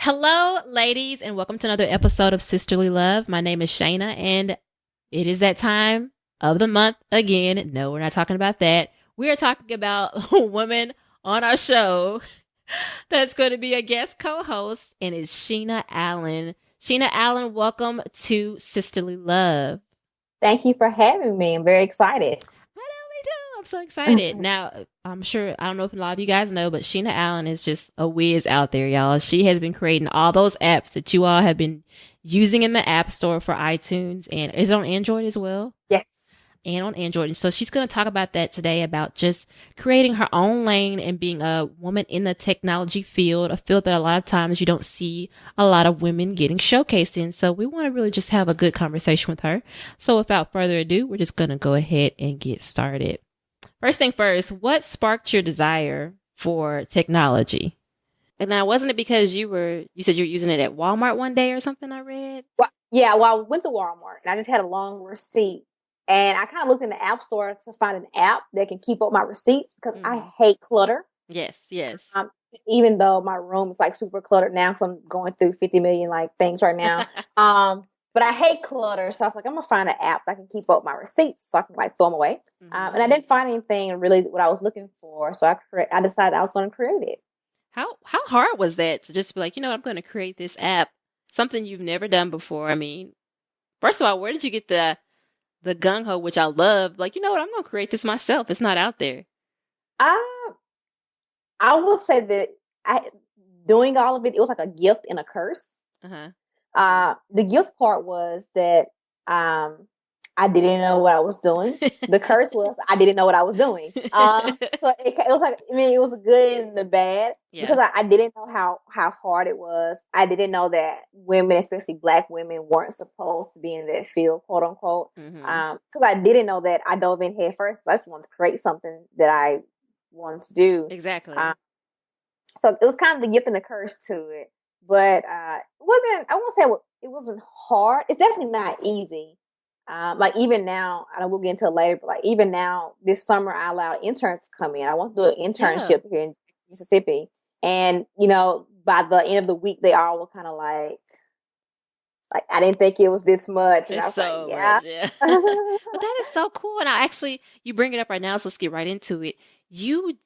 Hello, ladies, and welcome to another episode of Sisterly Love. My name is Sheena, and it is that time of the month again. No, we're not talking about that. We are talking about a woman on our show that's going to be a guest co-host, and it's Sheena Allen. Sheena Allen, welcome to Sisterly Love. Thank you for having me. I'm very excited. I know we do. I'm so excited. Now, I'm sure, I don't know if a lot of you guys know, but Sheena Allen is just a whiz out there, y'all. She has been creating all those apps that you all have been using in the App Store for iTunes. And is it on Android as well? Yes. And on Android. And so she's going to talk about that today, about just creating her own lane and being a woman in the technology field, a field that a lot of times you don't see a lot of women getting showcased in. So we want to really just have a good conversation with her. So without further ado, we're just going to go ahead and get started. First thing first, what sparked your desire for technology? And now, wasn't it because you said you were using it at Walmart one day or something I read? Well, I went to Walmart and I just had a long receipt. And I kind of looked in the App Store to find an app that can keep up my receipts because I hate clutter. Yes. Even though my room is like super cluttered now because I'm going through 50 million like things right now. But I hate clutter. So I was like, I'm going to find an app that can keep up my receipts so I can like throw them away. And I didn't find anything really what I was looking for. So I decided I was going to create it. How hard was that to just be like, I'm going to create this app, something you've never done before? I mean, first of all, where did you get the gung-ho, which I love? Like, you know what? I'm going to create this myself. It's not out there. I will say that doing all of it, it was like a gift and a curse. The gift part was that I didn't know what I was doing. The curse was I didn't know what I was doing. So it was like, it was the good and the bad because I didn't know how hard it was. I didn't know that women, especially Black women, weren't supposed to be in that field, quote unquote. Because I didn't know that. I dove in head first. I just wanted to create something that I wanted to do. Exactly. So it was kind of the gift and the curse to it. But it wasn't, I won't say it wasn't hard. It's definitely not easy. Like even now, I know we'll get into it later, but like even now, this summer, I allowed interns to come in. I want to do an internship here in Mississippi. And, by the end of the week, they all were kind of like, I didn't think it was this much. And I was so like, yeah. Much, yeah. But that is so cool. And you bring it up right now, so let's get right into it. Did you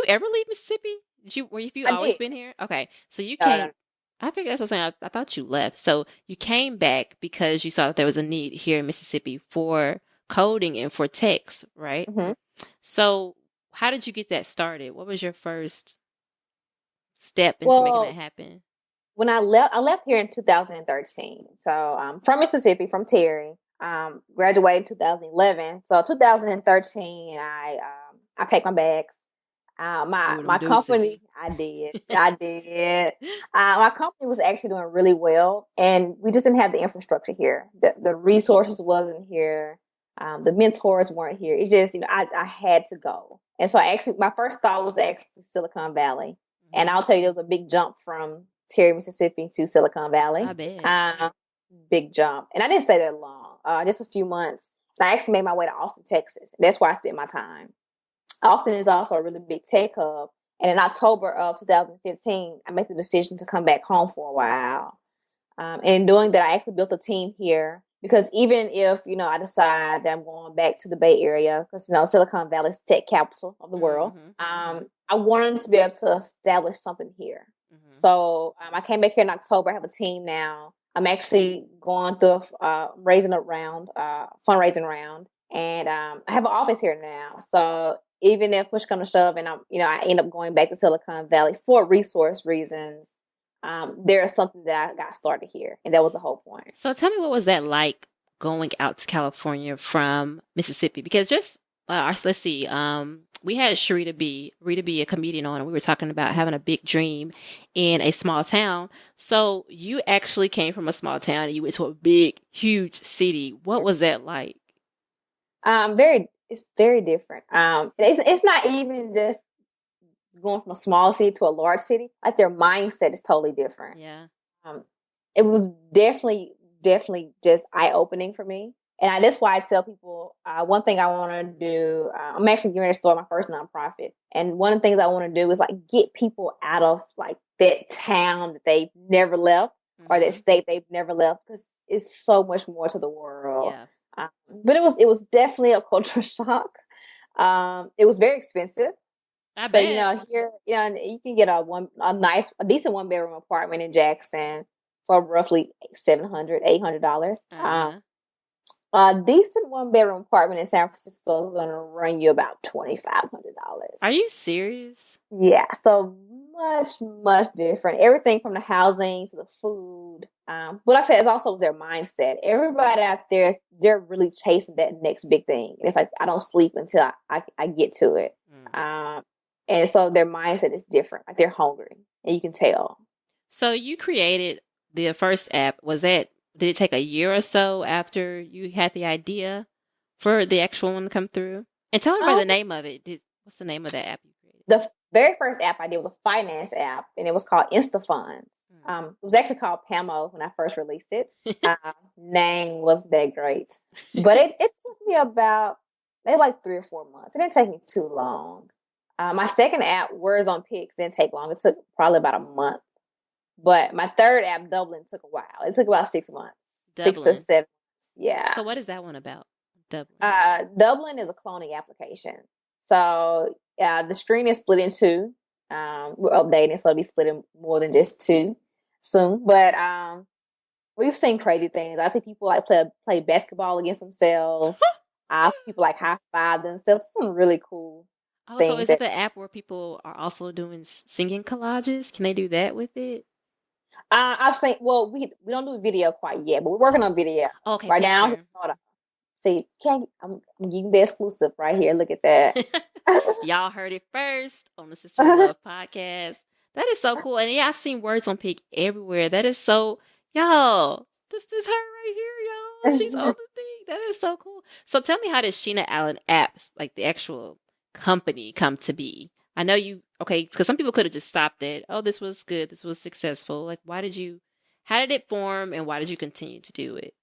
ever leave Mississippi? Have you always been here? Okay. So you came. No. I figured that's what I'm saying. I thought you left. So you came back because you saw that there was a need here in Mississippi for coding and for techs, right? So how did you get that started? What was your first step into making that happen? When I left here in 2013. So from Mississippi, from Terry. Graduated in 2011. So 2013, I packed my bags. My company, I did. My company was actually doing really well, and we just didn't have the infrastructure here. The resources wasn't here. The mentors weren't here. It just, I had to go. And so my first thought was actually Silicon Valley. And I'll tell you, there was a big jump from Terry, Mississippi to Silicon Valley. I bet. Big jump. And I didn't stay that long, just a few months. And I actually made my way to Austin, Texas. That's where I spent my time. Austin is also a really big tech hub. And in October of 2015, I made the decision to come back home for a while. And in doing that, I actually built a team here because even if, I decide that I'm going back to the Bay Area, because, Silicon Valley is tech capital of the world, I wanted to be able to establish something here. So I came back here in October. I have a team now. I'm actually going through a fundraising round, and I have an office here now. So even if push comes to shove, and I end up going back to Silicon Valley for resource reasons, there is something that I got started here, and that was the whole point. So tell me, what was that like going out to California from Mississippi? Because just let's see, we had Rita B, a comedian on, and we were talking about having a big dream in a small town. So you actually came from a small town and you went to a big, huge city. What was that like? It's very different. It's not even just going from a small city to a large city. Like their mindset is totally different. Yeah. It was definitely just eye-opening for me. And that's why I tell people, one thing I want to do, I'm actually getting ready to start my first nonprofit. And one of the things I want to do is like get people out of like that town that they've never left or that state they've never left, because it's so much more to the world. Yeah. But it was definitely a cultural shock. It was very expensive. I So, bet. here, you can get a decent one bedroom apartment in Jackson for roughly $700, $800. Uh-huh. A decent one bedroom apartment in San Francisco is going to run you about Are $2,500. you serious? Yeah, so much, much different. Everything from the housing to the food. But like I said, it's also their mindset. Everybody out there, they're really chasing that next big thing. And it's like, I don't sleep until I get to it. And so their mindset is different. Like they're hungry, and you can tell. So you created the first app. Did it take a year or so after you had the idea for the actual one to come through? And tell everybody the Um, name of it. What's the name of that app you created? the very first app I did was a finance app, and it was called InstaFunds. It was actually called Pamo when I first released it. Name wasn't that great, but it took me about maybe like 3 or 4 months. It didn't take me too long. My second app, Words on Pics, didn't take long. It took probably about a month. But my third app, Dublin, took a while. It took about 6 months, six to Dublin. 7 months. Yeah. So what is that one about? Dublin. Dublin is a cloning application. So the screen is split in two. We're updating, so it'll be split in more than just two soon. But we've seen crazy things. I see people like play basketball against themselves. I see people like high five themselves. Some really cool Oh, so things. is it the app where people are also doing singing collages? Can they do that with it? I've seen. Well, we don't do video quite yet, but we're working on video Okay, right now. picture. Hold on. See, I'm giving the exclusive right here. Look at that. Y'all heard it first on the Sister in Love podcast. That is so cool. And yeah, I've seen Words on Pic everywhere. That is so, y'all, this is her right here, y'all. She's on the thing. That is so cool. So tell me, how does Sheena Allen Apps, like the actual company, come to be? I know okay, because some people could have just stopped it. Oh, this was good. This was successful. Like, how did it form, and why did you continue to do it?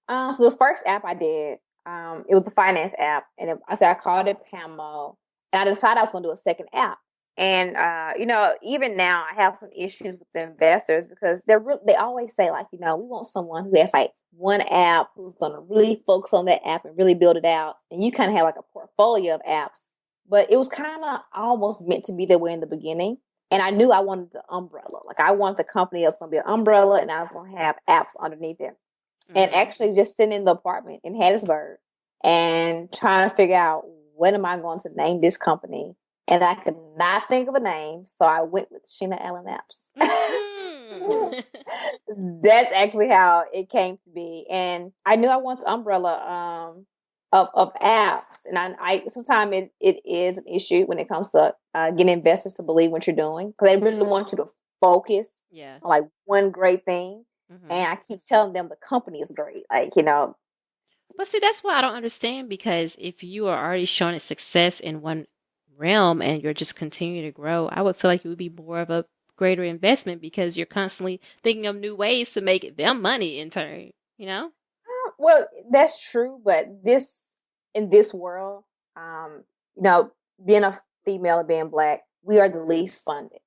So the first app I did, it was a finance app, and I called it Pamo, and I decided I was going to do a second app. And even now I have some issues with the investors because they always say like, we want someone who has like one app who's going to really focus on that app and really build it out, and you kind of have like a portfolio of apps. But it was kind of almost meant to be that way in the beginning. And I knew I wanted the umbrella. Like I wanted the company that's going to be an umbrella, and I was going to have apps underneath it. And actually just sitting in the apartment in Hattiesburg and trying to figure out, what am I going to name this company? And I could not think of a name, so I went with Sheena Allen Apps. That's actually how it came to be. And I knew I wanted umbrella of apps. And I sometimes it is an issue when it comes to getting investors to believe what you're doing, because they really want you to focus on like one great thing. And I keep telling them the company is great. But see, that's why I don't understand, because if you are already showing success in one realm and you're just continuing to grow, I would feel like it would be more of a greater investment, because you're constantly thinking of new ways to make them money in turn. Well, that's true. But in this world, being a female and being Black, we are the least funded.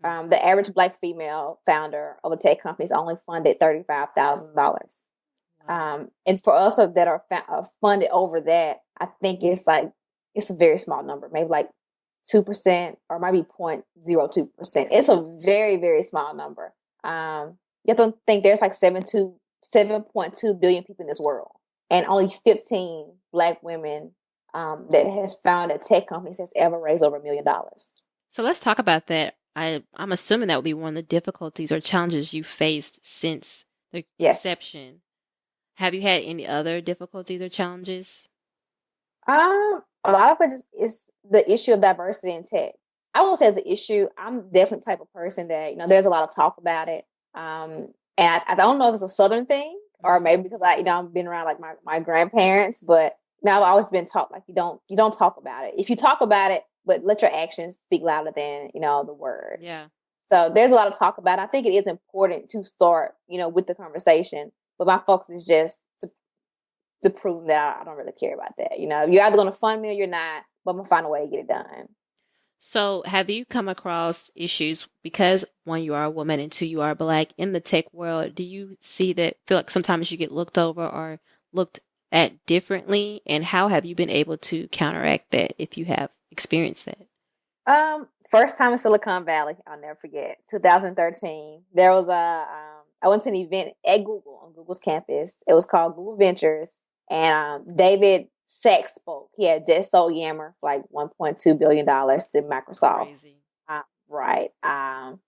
The average Black female founder of a tech company is only funded $35,000. And for us that are funded over that, I think it's a very small number, maybe like 2% or maybe 0.02%. It's a very, very small number. You have to think there's like 7.2 billion people in this world, and only 15 Black women that has founded tech companies has ever raised over $1 million. So let's talk about that. I'm assuming that would be one of the difficulties or challenges you faced since the inception. Have you had any other difficulties or challenges? A lot of it is the issue of diversity in tech. I won't say it's an issue. I'm definitely the type of person that, there's a lot of talk about it. And I don't know if it's a Southern thing, or maybe because I've been around like my grandparents, but now I've always been taught like you don't talk about it. If you talk about it, but let your actions speak louder than, the words. Yeah. So there's a lot of talk about it. I think it is important to start, with the conversation, but my focus is just to prove that I don't really care about that. You're either going to fund me or you're not, but I'm going to find a way to get it done. So, have you come across issues because one, you are a woman, and two, you are black in the tech world? Do you see that, feel like sometimes you get looked over or looked at differently? And how have you been able to counteract that if you have experienced that? First time in Silicon Valley, I'll never forget. 2013. There was I went to an event at Google on Google's campus. It was called Google Ventures, and David Sachs spoke. He had just sold Yammer for like $1.2 billion to Microsoft. Crazy. Right. And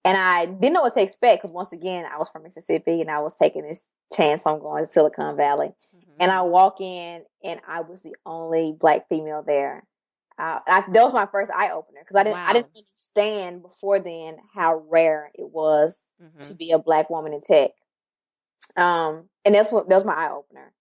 I didn't know what to expect because once again, I was from Mississippi and I was taking this chance on going to Silicon Valley. And I walk in and I was the only black female there. That was my first eye opener because I didn't understand before then how rare it was to be a black woman in tech. And that was my eye opener.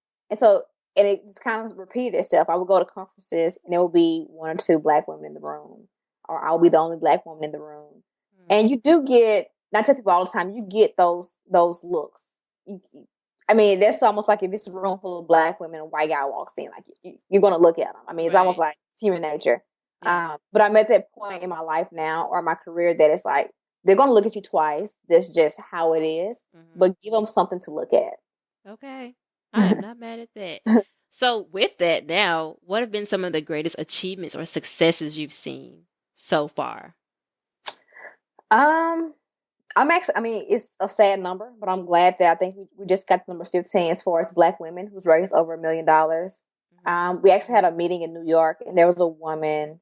And it just kind of repeated itself. I would go to conferences and there would be one or two black women in the room, or I'll be the only black woman in the room. And you do get, and I tell people all the time, you get those looks. I mean, that's almost like if it's a room full of black women and a white guy walks in, like you're going to look at them. I mean, it's almost like human nature. Yeah. But I'm at that point in my life now or my career that it's like, they're going to look at you twice. That's just how it is. But give them something to look at. Okay. I am not mad at that. So with that now, what have been some of the greatest achievements or successes you've seen so far? I mean, it's a sad number, but I'm glad that I think we just got number 15 as far as black women who's raised over $1 million. We actually had a meeting in New York and there was a woman,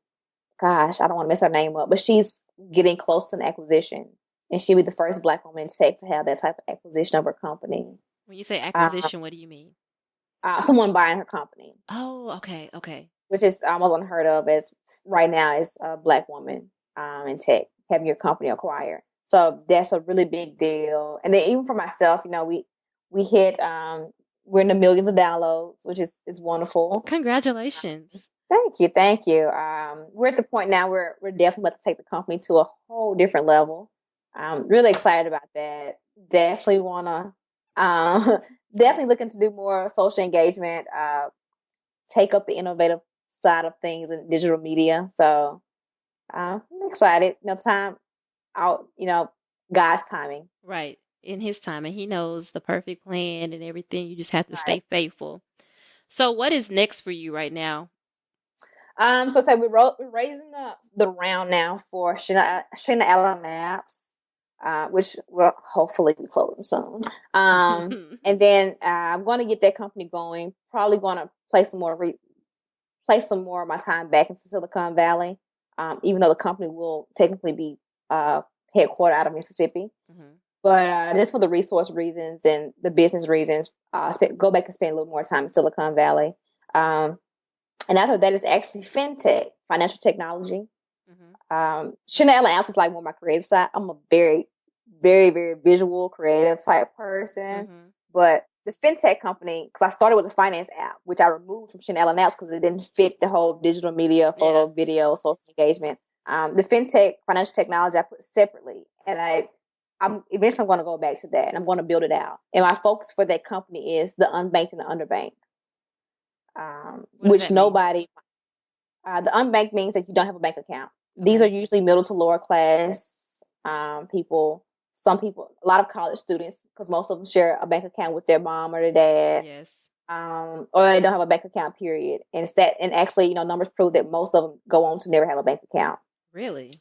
gosh, I don't want to mess her name up, but she's getting close to an acquisition and she'll be the first black woman in tech to have that type of acquisition of her company. When you say acquisition, what do you mean? Someone buying her company. Oh, okay. Okay. Which is almost unheard of as right now as a black woman in tech having your company acquired. So that's a really big deal. And then even for myself, you know, we hit we're in the millions of downloads, which is wonderful. Congratulations. Thank you. We're at the point now where we're definitely about to take the company to a whole different level. I'm really excited about that. Definitely wanna definitely looking to do more social engagement, take up the innovative side of things in digital media. So I'm excited. God's timing. Right. In his time. And he knows the perfect plan and everything. You just have to stay faithful. So what is next for you right now? So say we're raising the round now for Sheena Allen Labs, which will hopefully be closing soon. And then I'm going to get that company going. Probably going to place some more of my time back into Silicon Valley, even though the company will technically be headquartered out of Mississippi. But just for the resource reasons and the business reasons, go back and spend a little more time in Silicon Valley. And after that, it's actually fintech, financial technology. Chanel and Apps is like more my creative side. I'm a very, very, very visual, creative type person. But the fintech company, because I started with a finance app, which I removed from Chanel and Apps because it didn't fit the whole digital media, photo, video, social engagement. The fintech, financial technology, I put separately. And I'm eventually going to go back to that and I'm going to build it out. And my focus for that company is the unbanked and the underbanked. Which nobody, the unbanked means that you don't have a bank account. These are usually middle to lower class people. Some people, a lot of college students, because most of them share a bank account with their mom or their dad. Or they don't have a bank account, period. And actually, numbers prove that most of them go on to never have a bank account. Really?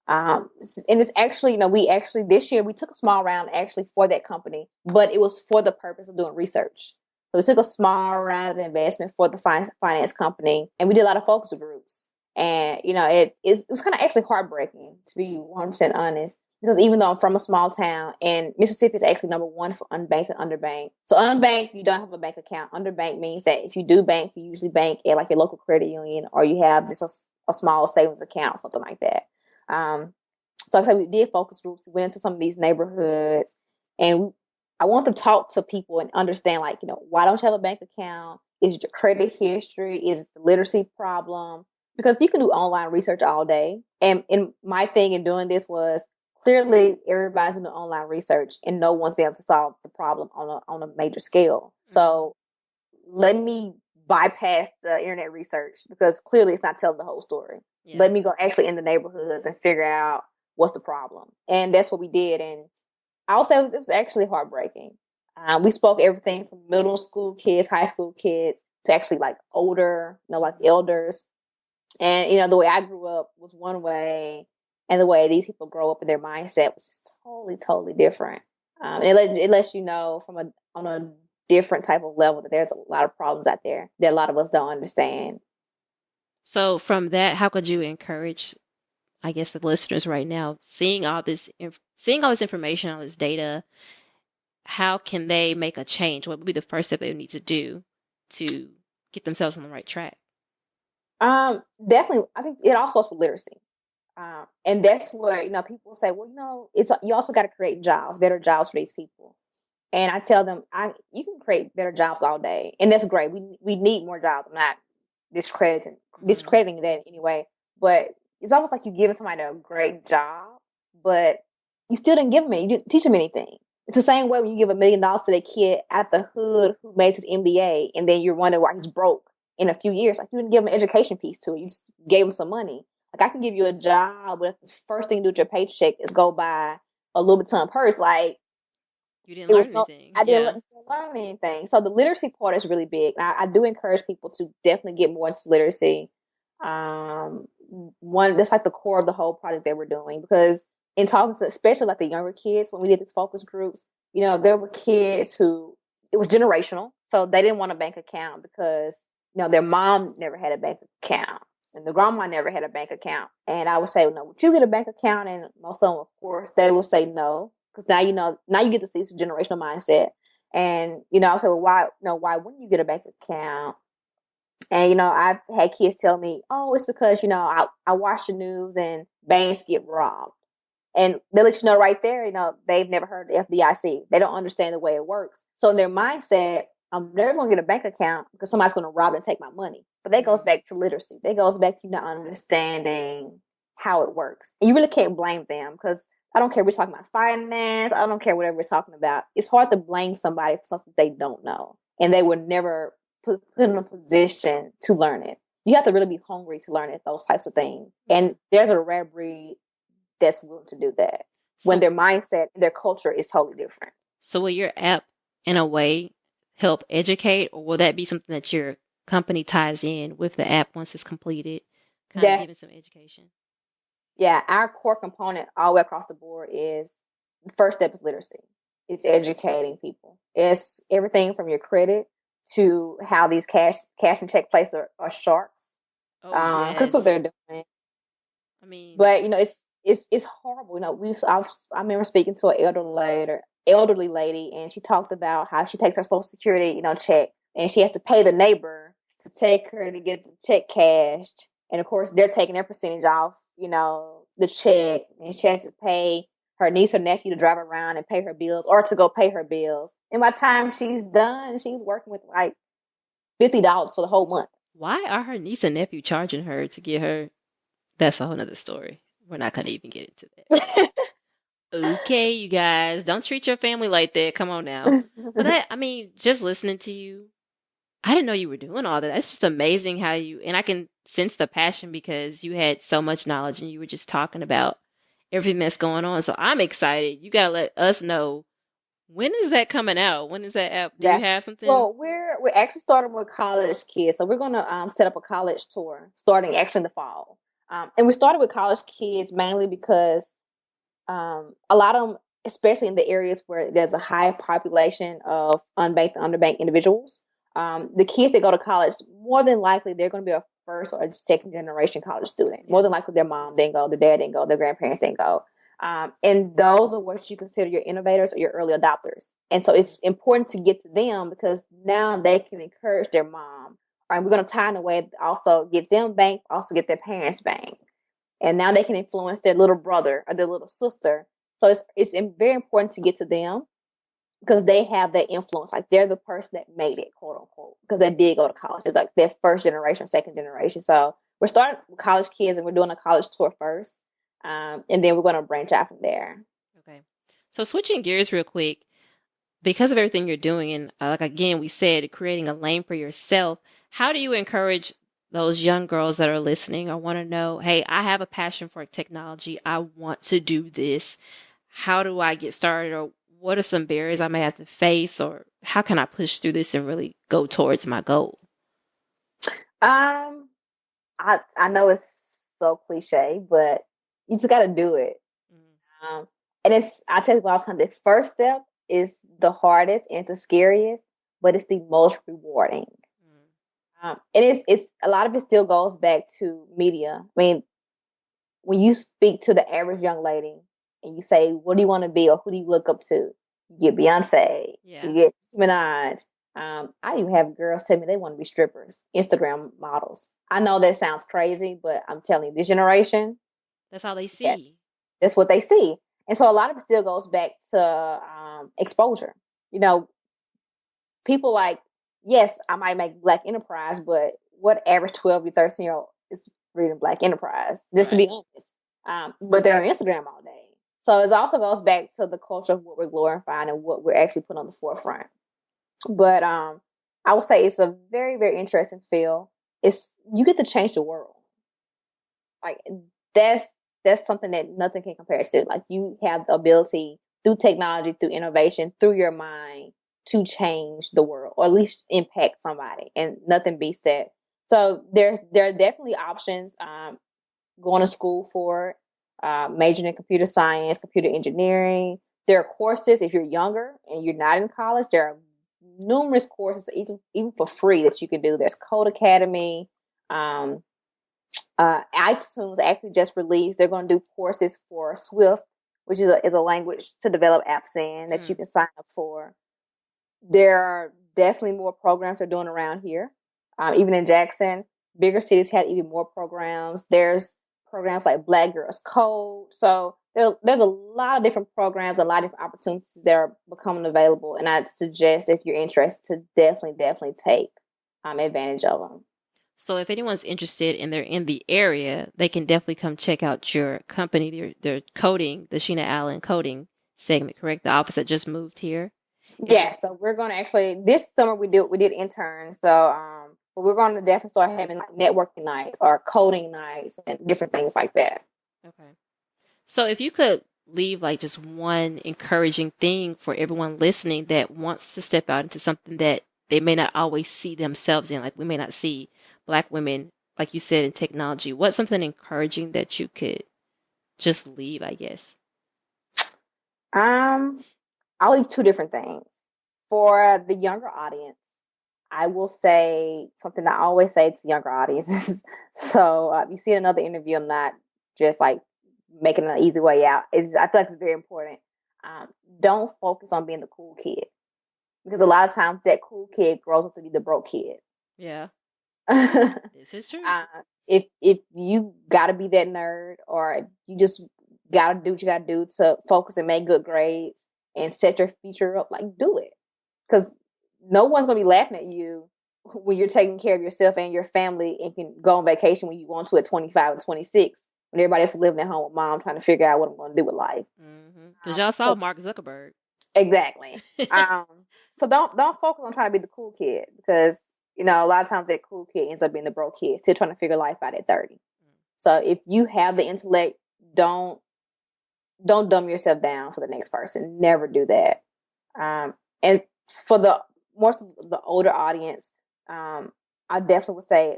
And it's actually, this year we took a small round actually for that company, but it was for the purpose of doing research. So we took a small round of investment for the finance company, and we did a lot of focus groups. And, it was kind of actually heartbreaking, to be 100% honest, because even though I'm from a small town, and Mississippi is actually number one for unbanked and underbanked. So unbanked, you don't have a bank account. Underbanked means that if you do bank, you usually bank at like your local credit union, or you have just a small savings account, something like that. So like I said, we did focus groups. We went into some of these neighborhoods, and I want to talk to people and understand, why don't you have a bank account? Is it your credit history? Is it the literacy problem? Because you can do online research all day. And my thing in doing this was clearly everybody's doing online research and no one's been able to solve the problem on a major scale. So let me bypass the internet research because clearly it's not telling the whole story. Yeah. Let me go actually in the neighborhoods and figure out what's the problem. And that's what we did. And I would say it was actually heartbreaking. We spoke everything from middle school kids, high school kids, to actually like older, like elders. And, the way I grew up was one way, and the way these people grow up in their mindset was just totally, totally different. And it lets you know on a different type of level that there's a lot of problems out there that a lot of us don't understand. So from that, how could you encourage, I guess, the listeners right now, seeing all this information, all this data, how can they make a change? What would be the first step they need to do to get themselves on the right track? Definitely. I think it all starts with literacy. And that's where, people say, well, you also got to create jobs, better jobs for these people. And I tell them, you can create better jobs all day. And that's great. We need more jobs. I'm not discrediting that anyway. But it's almost like you giving somebody a great job, but you still didn't give them it. You didn't teach them anything. It's the same way when you give $1 million to that kid at the hood who made it to the NBA, and then you're wondering why he's broke in a few years. Like, you didn't give him an education piece to it. You just gave him some money. Like, I can give you a job, but the first thing you do with your paycheck is go buy a Louis Vuitton purse. Like, you didn't learn anything. I didn't learn anything. So the literacy part is really big. I do encourage people to definitely get more into literacy. That's like the core of the whole project that we're doing, because in talking to especially like the younger kids, when we did these focus groups, there were kids who it was generational. So they didn't want a bank account because, their mom never had a bank account and the grandma never had a bank account. And I would say, no, would you get a bank account? And most of them, of course, they would say no. Because now you get to see the generational mindset. And, I would say, well, why wouldn't you get a bank account? And, I've had kids tell me, oh, it's because, I watch the news and banks get robbed. And they let you know right there, they've never heard of the FDIC. They don't understand the way it works. So in their mindset, I'm never going to get a bank account because somebody's going to rob it and take my money. But that goes back to literacy. That goes back to not understanding how it works. And you really can't blame them, because I don't care if we're talking about finance. I don't care whatever we're talking about. It's hard to blame somebody for something they don't know. And they were never put in a position to learn it. You have to really be hungry to learn it, those types of things. And there's a rare breed that's willing to do that when their mindset, their culture is totally different. So will your app, in a way, help educate, or will that be something that your company ties in with the app once it's completed, kind of giving some education? Yeah, our core component all the way across the board is the first step is literacy. It's educating people. It's everything from your credit to how these cash and check places are sharks. Because that's what they're doing. I mean, but it's horrible. I remember speaking to an elderly lady, and she talked about how she takes her Social Security, check, and she has to pay the neighbor to take her to get the check cashed. And of course, they're taking their percentage off, the check, and she has to pay her niece or nephew to drive around and pay her bills, or to go pay her bills. And by the time she's done, she's working with like $50 for the whole month. Why are her niece and nephew charging her to get her? That's a whole nother story. We're not going to even get into that. Okay, you guys, don't treat your family like that. Come on now. But just listening to you, I didn't know you were doing all that. That's just amazing how and I can sense the passion because you had so much knowledge and you were just talking about everything that's going on. So I'm excited. You got to let us know, when is that coming out? When is that app? Do you have something? Well, we're actually starting with college kids. So we're going to set up a college tour starting actually in the fall. And we started with college kids mainly because a lot of them, especially in the areas where there's a high population of unbanked and underbanked individuals, the kids that go to college, more than likely, they're going to be a first or second generation college student. More than likely, their mom didn't go, their dad didn't go, their grandparents didn't go. And those are what you consider your innovators or your early adopters. And so it's important to get to them because now they can encourage their mom. All right, we're going to tie in a way to also get them banked, also get their parents banked. And now they can influence their little brother or their little sister. So it's very important to get to them because they have that influence. Like, they're the person that made it, quote unquote, because they did go to college. It's like their first generation, second generation. So we're starting with college kids and we're doing a college tour first. And then we're going to branch out from there. Okay. So switching gears real quick, because of everything you're doing, and like again, we said, creating a lane for yourself, How do you encourage those young girls that are listening or want to know, hey, I have a passion for technology. I want to do this. How do I get started? Or what are some barriers I may have to face? Or how can I push through this and really go towards my goal? Um, I know it's so cliche, but you just got to do it. And I tell people all the time, the first step is the hardest and it's the scariest, but it's the most rewarding. And it's a lot of it still goes back to media. I mean, when you speak to the average young lady and you say, "What do you want to be?" or "Who do you look up to?" You get Beyonce, Yeah. you get Minaj. I even have girls tell me they want to be strippers, Instagram models. I know that sounds crazy, but I'm telling you, this generation, That's all they yes, see. that's what they see. And so a lot of it still goes back to exposure. You know, people like, yes, I might make Black Enterprise, but what average 12 to 13-year-old is reading Black Enterprise, just to be honest. But they're on Instagram all day. So it also goes back to the culture of what we're glorifying and what we're actually putting on the forefront. But I would say it's a very, very interesting field. You get to change the world. Like that's something that nothing can compare to. Like you have the ability through technology, through innovation, through your mind to change the world or at least impact somebody, and nothing beats that. So there are definitely options. Going to school for it, majoring in computer science, computer engineering. There are courses if you're younger and you're not in college. There are numerous courses, even for free, that you can do. There's Code Academy. Um, iTunes actually just released. They're going to do courses for Swift, which is a language to develop apps in that you can sign up for. There are definitely more programs they're doing around here. Even in Jackson, bigger cities have even more programs. There's programs like Black Girls Code. So there's a lot of different programs, a lot of different opportunities that are becoming available. And I'd suggest if you're interested to definitely take advantage of them. So if anyone's interested and they're in the area, they can definitely come check out your company, their coding, the Sheena Allen coding segment, correct? The office that just moved here. Yeah, so we're gonna actually this summer we did interns. So but we're gonna definitely start having like networking nights or coding nights and different things like that. Okay. So if you could leave like just one encouraging thing for everyone listening that wants to step out into something that they may not always see themselves in, like we may not see Black women, like you said, in technology, what's something encouraging that you could just leave, I guess? Um, I'll leave two different things. For the younger audience, I will say something I always say to younger audiences. So you see another interview, I'm not just like making an easy way out. I feel like it's very important. Don't focus on being the cool kid because a lot of times that cool kid grows up to be the broke kid. Yeah, this is true. If you got to be that nerd, or you just got to do what you got to do to focus and make good grades and set your future up, like do it, because no one's gonna be laughing at you when you're taking care of yourself and your family and can go on vacation when you want to at 25 and 26, when everybody else is living at home with mom trying to figure out what I'm going to do with life. Because y'all saw So Mark Zuckerberg. exactly. So don't focus on trying to be the cool kid, because a lot of times that cool kid ends up being the broke kid, still trying to figure life out at 30. So if you have the intellect, don't dumb yourself down for the next person. Never do that. And for the more so the older audience, I definitely would say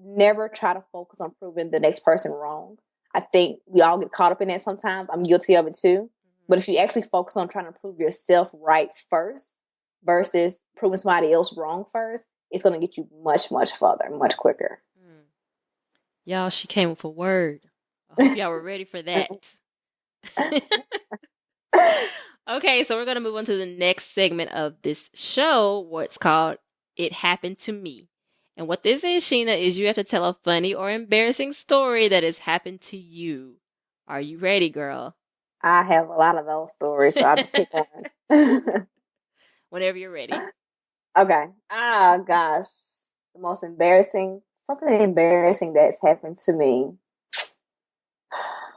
never try to focus on proving the next person wrong. I think we all get caught up in that sometimes. I'm guilty of it too. But if you actually focus on trying to prove yourself right first versus proving somebody else wrong first, it's going to get you much, much further, much quicker. Y'all, she came with a word. I hope y'all were ready for that. Okay, so we're going to move on to the next segment of this show, what's called It Happened to Me. And what this is, Sheena, is you have to tell a funny or embarrassing story that has happened to you. Are you ready, girl? I have a lot of those stories, so I'll just pick one. Whenever you're ready. Okay. Gosh. Something embarrassing that's happened to me.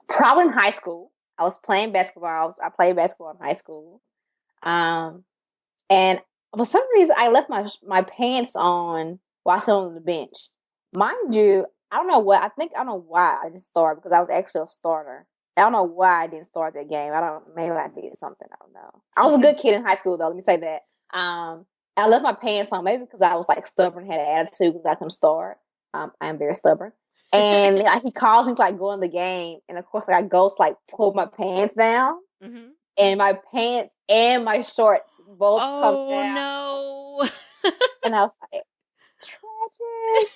Probably in high school. I was playing basketball. I played basketball in high school. And for some reason, I left my pants on while sitting on the bench. Mind you, I don't know what, I don't know why I didn't start because I was actually a starter. I don't know why I didn't start that game. Maybe I did something. I don't know. I was a good kid in high school, though. Let me say that. I left my pants on, maybe because I was like stubborn, had an attitude because I couldn't start. I am very stubborn. And like, he calls me to like go in the game. And of course, like, I go to like pull my pants down. Mm-hmm. And my pants and my shorts both come down. Oh, no. And I was like, tragic.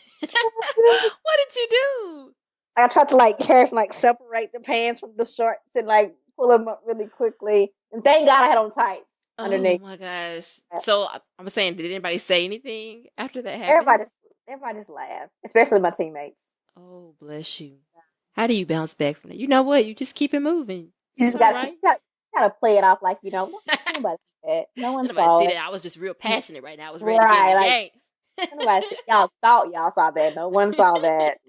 What did you do? I tried to like carefully like separate the pants from the shorts and like pull them up really quickly. And thank God I had on tights underneath. Oh my gosh. So I'm saying, did anybody say anything after that happened? Everybody just laughed, especially my teammates. Oh, bless you. How do you bounce back from that? You know what? You just keep it moving. You just gotta play it off like, you know, nobody said that. No one saw it. That. I was just real passionate right now. I was ready to get in the game. Nobody said, y'all thought y'all saw that. No one saw that.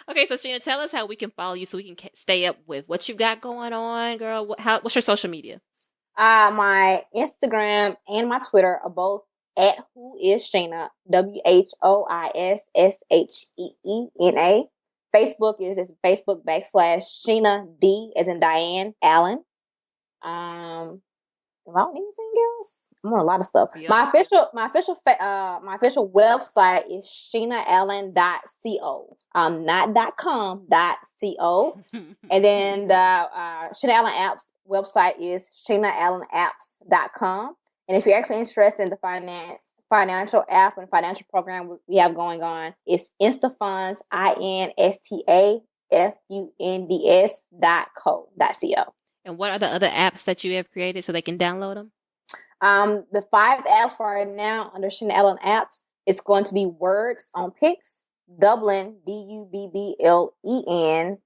Okay, so Sheena, tell us how we can follow you so we can stay up with what you got going on, girl. What's your social media? My Instagram and my Twitter are both at Who Is Sheena, WhoIsSheena. Facebook is just Facebook / Sheena D as in Diane Allen. If I don't need anything else, I'm on a lot of stuff. Yep. My official website is SheenaAllen.co. Not .com, .co. And then the Sheena Allen Apps website is SheenaAllenApps.com. And if you're actually interested in the financial app and financial program we have going on, it's InstaFunds, InstaFunds.co. And what are the other apps that you have created so they can download them? The 5 apps right now under Sheena Allen Apps, it's going to be Words on Pix, Dublin, DUBBLEN,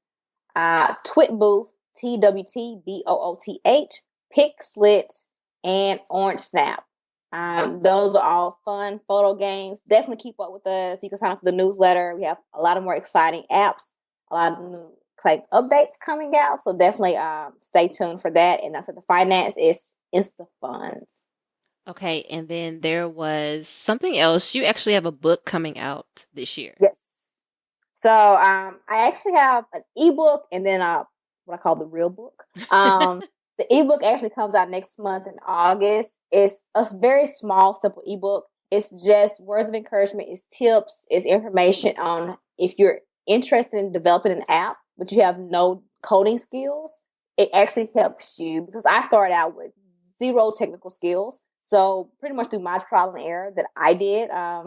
Twitbooth, TWTBOOTH, Pixlit, and Orange Snap. Those are all fun photo games. Definitely keep up with us. You can sign up for the newsletter. We have a lot of more exciting apps, a lot of new updates coming out. So definitely stay tuned for that. And that's the finance is InstaFunds. Okay, and then there was something else. You actually have a book coming out this year. Yes. So I actually have an ebook and then what I call the real book. The ebook actually comes out next month in August. It's a very small, simple ebook. It's just words of encouragement, it's tips, it's information on if you're interested in developing an app, but you have no coding skills. It actually helps you because I started out with 0 technical skills. So pretty much through my trial and error that I did, I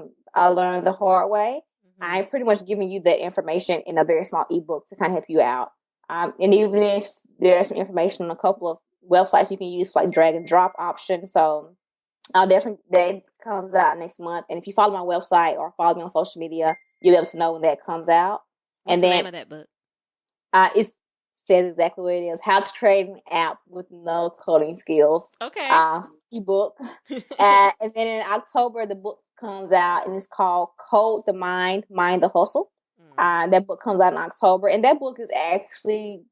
learned the hard way. Mm-hmm. I'm pretty much giving you that information in a very small ebook to kind of help you out. And even if there's some information on a couple of websites you can use for like drag and drop option. So that comes out next month. And if you follow my website or follow me on social media, you'll be able to know when that comes out. What's the name of that book? It says exactly what it is. How to create an app with no coding skills. Okay. Ebook. And then in October, the book comes out and it's called Code the Mind, Mind the Hustle. That book comes out in October. And that book is actually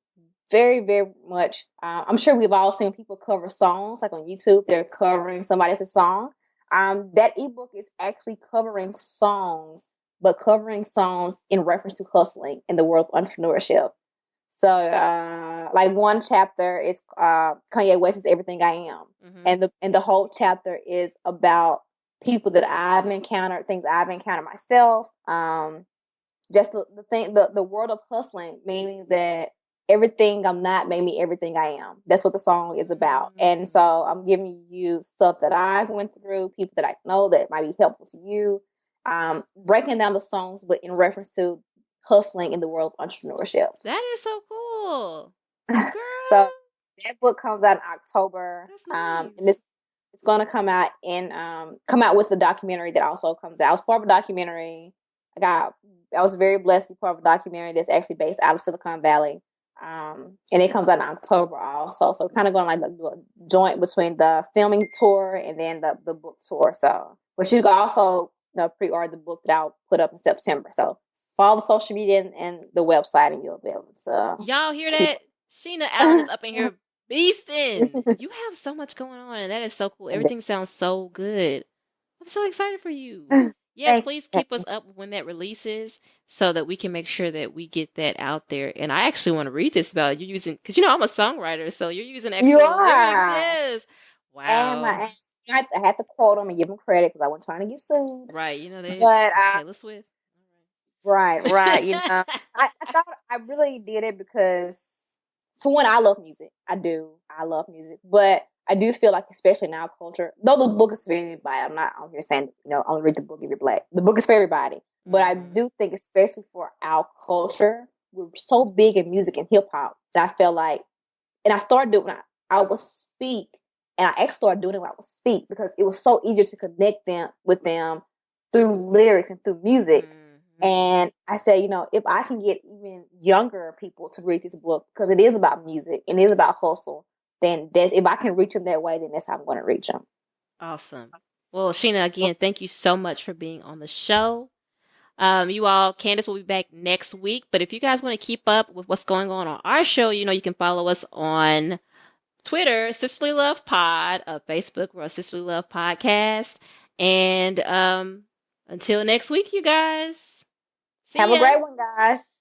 very, very much, I'm sure we've all seen people cover songs, like on YouTube, they're covering somebody else's song. That ebook is actually covering songs, but covering songs in reference to hustling in the world of entrepreneurship. So, like one chapter is Kanye West's "Everything I Am," mm-hmm. and the whole chapter is about people that I've encountered, things I've encountered myself. Just the world of hustling, meaning that everything I'm not made me everything I am. That's what the song is about. Mm-hmm. And so I'm giving you stuff that I went through, people that I know that might be helpful to you. Breaking down the songs, but in reference to hustling in the world of entrepreneurship. That is so cool, girl. So that book comes out in October. That's nice. And it's going to come out with a documentary that also comes out. I was part of a documentary. I was very blessed to be part of a documentary that's actually based out of Silicon Valley. And it comes out in October also. So kind of going like do a joint between the filming tour and then the book tour. So, but you can also pre-order the book that I'll put up in September. So follow the social media and the website and you'll be able to. Y'all hear that? Sheena Allen is up in here beasting. You have so much going on and that is so cool. Everything sounds so good. I'm so excited for you. Yes, please keep us up when that releases so that we can make sure that we get that out there. And I actually want to read this about you using, because I'm a songwriter, so you're using You actual lyrics. are. Yes. And Wow. I had to quote them and give them credit because I wasn't trying to get sued. Right. They But Taylor Swift. right. I thought I really did it because, for one, I love music. I do. I love music, but I do feel like, especially in our culture, though the book is for everybody. I'm not out here saying only read the book if you're black. The book is for everybody, but I do think, especially for our culture, we're so big in music and hip hop that I felt like, and I started doing it. I would speak, and I actually started doing it when I would speak because it was so easier to connect them with them through lyrics and through music. And I said, if I can get even younger people to read this book, because it is about music and it is about hustle, then if I can reach them that way, then that's how I'm going to reach them. Awesome. Well, Sheena, again, thank you so much for being on the show. You all, Candace will be back next week. But if you guys want to keep up with what's going on our show, you can follow us on Twitter, Sisterly Love Pod, Facebook, we're a Sisterly Love Podcast. And until next week, you guys. Have a great one, guys.